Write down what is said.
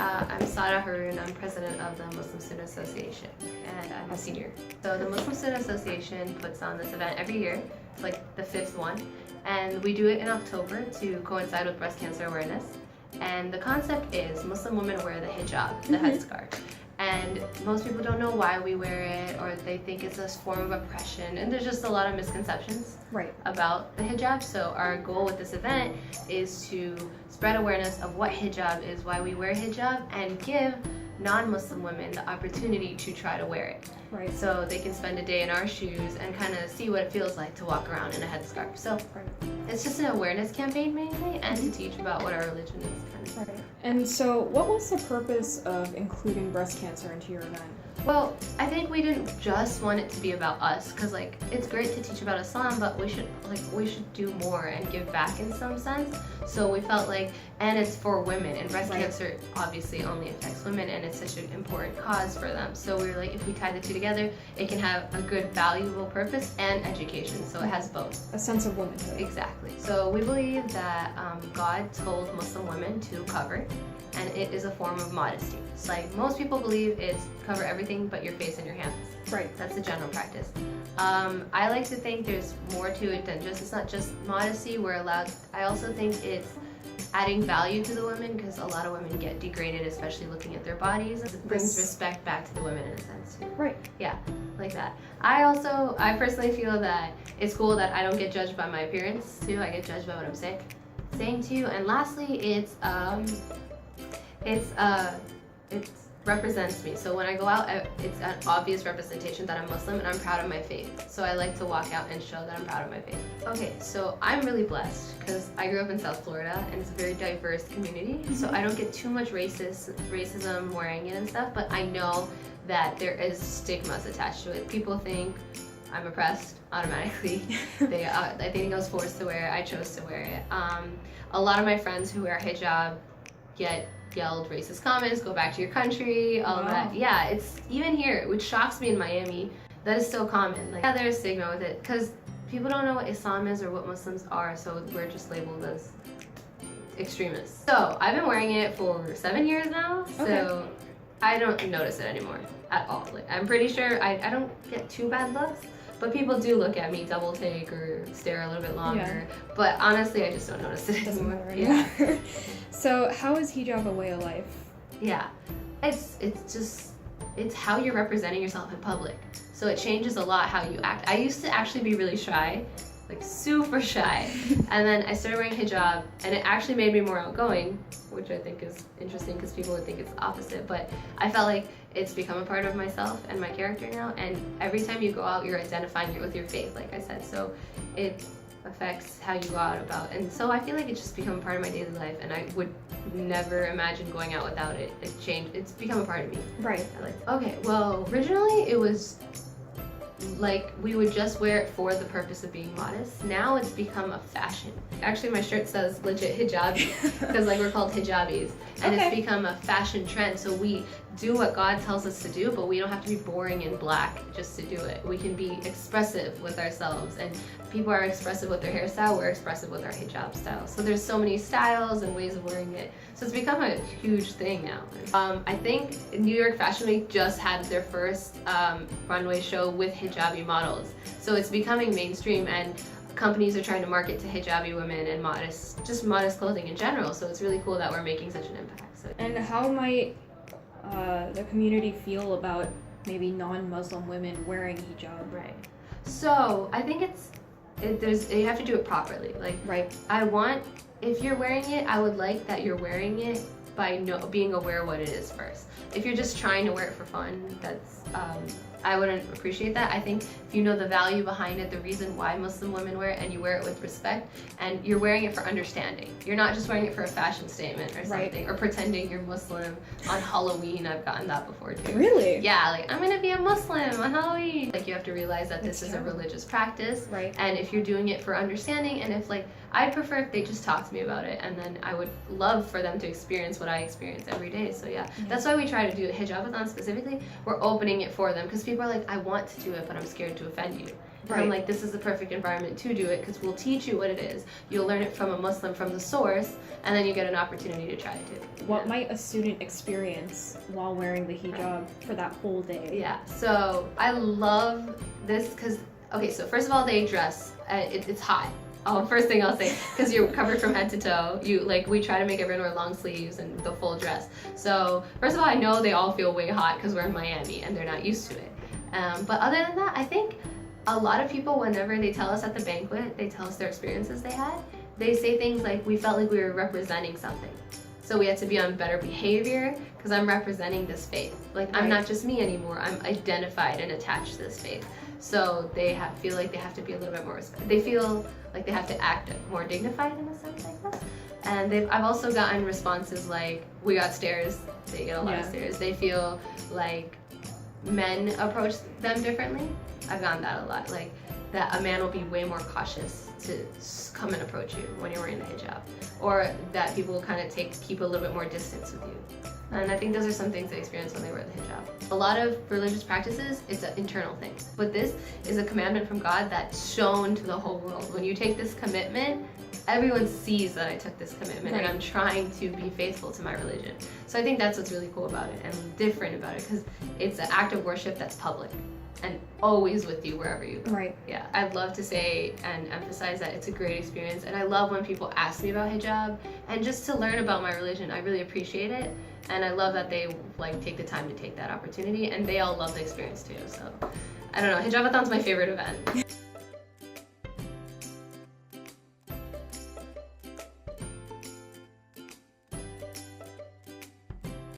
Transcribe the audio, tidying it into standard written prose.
I'm Sara Haroon. I'm president of the Muslim Student Association, and I'm a senior. So the Muslim Student Association puts on this event every year. It's like the 5th one, and we do it in October to coincide with breast cancer awareness. And the concept is Muslim women wear the hijab, the headscarf. And most people don't know why we wear it, or they think it's a form of oppression, and there's just a lot of misconceptions about the hijab. So our goal with this event is to spread awareness of what hijab is, why we wear hijab, and give non-Muslim women the opportunity to try to wear it. So they can spend a day in our shoes and kind of see what it feels like to walk around in a headscarf. So it's just an awareness campaign mainly, and to teach about what our religion is. And so what was the purpose of including breast cancer into your event? Well, I think we didn't just want it to be about us, because like it's great to teach about Islam, but we should do more and give back in some sense. So we felt like, and it's for women, and breast cancer obviously only affects women, and it's such an important cause for them. So we were like, if we tie the two together, it can have a good, valuable purpose and education. So it has both. A sense of womanhood. Exactly. So we believe that God told Muslim women to cover, and it is a form of modesty. It's like most people believe it's cover everything but your face and your hands. That's the general practice. I like to think there's more to it than just, it's not just modesty. We're allowed, I also think it's adding value to the women, because a lot of women get degraded, especially looking at their bodies. It brings respect back to the women in a sense too. Yeah, like that. I personally feel that it's cool that I don't get judged by my appearance too. I get judged by what I'm saying to you. And lastly, it represents me. So when I go out, it's an obvious representation that I'm Muslim, and I'm proud of my faith. So I like to walk out and show that I'm proud of my faith. Okay, so I'm really blessed because I grew up in South Florida, and it's a very diverse community. So I don't get too much racism wearing it and stuff, but I know that there is stigmas attached to it. People think I'm oppressed automatically. I think I was forced to wear it. I chose to wear it. A lot of my friends who wear hijab get yelled racist comments, go back to your country, all of that. Yeah, it's even here, which shocks me in Miami, that is so common. Like, yeah, there's stigma with it, because people don't know what Islam is or what Muslims are, so we're just labeled as extremists. So I've been wearing it for 7 years now, so I don't notice it anymore at all. Like, I'm pretty sure I don't get too bad looks, but people do look at me, double take or stare a little bit longer. But honestly, I just don't notice it anymore. So how is hijab a way of life? Yeah, it's how you're representing yourself in public. So it changes a lot how you act. I used to actually be really shy, like super shy. And then I started wearing hijab, and it actually made me more outgoing, which I think is interesting because people would think it's the opposite. But I felt like it's become a part of myself and my character now. And every time you go out, you're identifying it with your faith, like I said. So it affects how you go out about. And so I feel like it's just become a part of my daily life, and I would never imagine going out without it. It's become a part of me. Okay, well, originally it was like we would just wear it for the purpose of being modest. Now it's become a fashion. Actually, my shirt says legit hijabi because like we're called hijabis, and it's become a fashion trend. So we do what God tells us to do, but we don't have to be boring and black just to do it. We can be expressive with ourselves, and people are expressive with their hairstyle, we're expressive with our hijab style. So there's so many styles and ways of wearing it. So it's become a huge thing now. I think New York Fashion Week just had their first runway show with hijabi models. So it's becoming mainstream, and companies are trying to market to hijabi women and modest clothing in general. So it's really cool that we're making such an impact. So. And how might the community feel about maybe non-Muslim women wearing hijab? So I think you have to do it properly. If you're wearing it, I would like that you're wearing it by being aware what it is first. If you're just trying to wear it for fun, I wouldn't appreciate that. I think if you know the value behind it, the reason why Muslim women wear it, and you wear it with respect, and you're wearing it for understanding. You're not just wearing it for a fashion statement or something, or pretending you're Muslim on Halloween. I've gotten that before too. Really? Yeah, like I'm gonna be a Muslim on Halloween. Like you have to realize that this is a religious practice, and if you're doing it for understanding, and if I'd prefer if they just talk to me about it, and then I would love for them to experience what I experience every day. So that's why we try to do a Hijab-A-Thon specifically. We're opening it for them, because people are like, I want to do it, but I'm scared to offend you. And I'm Right. like, this is the perfect environment to do it because we'll teach you what it is. You'll learn it from a Muslim, from the source, and then you get an opportunity to try it too. What might a student experience while wearing the hijab for that whole day? Yeah, so I love this because, okay, so first of all, they dress, it's hot. First thing I'll say, because you're covered from head to toe. We try to make everyone wear long sleeves and the full dress. So first of all, I know they all feel way hot because we're in Miami and they're not used to it. But other than that, I think a lot of people, whenever they tell us at the banquet, they tell us their experiences they had, they say things like, we felt like we were representing something. So we had to be on better behavior because I'm representing this faith. Like, I'm not just me anymore, I'm identified and attached to this faith. So they feel like they have to be a little bit more they feel like they have to act more dignified in a sense, I guess. And I've also gotten responses like, we got stares, they get a lot of stares. They feel like men approach them differently. I've gotten that a lot, like that a man will be way more cautious to come and approach you when you're wearing the hijab, or that people will kind of keep a little bit more distance with you. And I think those are some things they experience when they wear the hijab. A lot of religious practices, it's an internal thing, but this is a commandment from God that's shown to the whole world. When you take this commitment, everyone sees that I took this commitment and I'm trying to be faithful to my religion. So I think that's what's really cool about it and different about it, because it's an act of worship that's public and always with you wherever you go. Right. Yeah, I'd love to say and emphasize that it's a great experience, and I love when people ask me about hijab and just to learn about my religion. I really appreciate it, and I love that they take the time to take that opportunity, and they all love the experience too. So I don't know, Hijab-A-Thon's my favorite event.